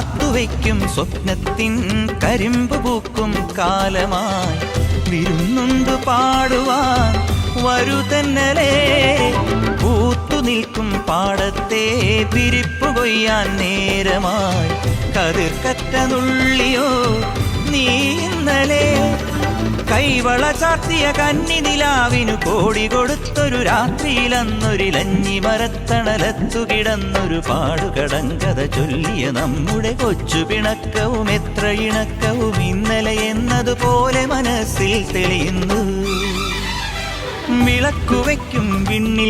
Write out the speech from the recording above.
കാത്തുവയ്ക്കും സ്വപ്നത്തിൻ കരിമ്പ് പൂക്കും കാലമായി വിരുന്നുണ്ട് പാടുവാൻ വരുതന്നലേ പൂത്തു നിൽക്കും പാടത്തെ പിരിപ്പു കൊയ്യാൻ നേരമായി കതിർക്കറ്റ നുള്ളിയോ നീ ഇന്നലെ കൈവള ചാർത്തിയ കന്നി നിലാവിനു കോടി കൊടുത്തൊരു രാത്രിയിലന്നൊരിലഞ്ഞി മരത്തണലത്തു കിടന്നൊരു പാടുകടങ്കഥ ചൊല്ലിയ നമ്മുടെ കൊച്ചു പിണക്കവും എത്ര ഇണക്കവും ഇന്നലെ എന്നതുപോലെ മനസ്സിൽ തെളിയുന്നു വിളക്കുവയ്ക്കും വിണ്ണിൽ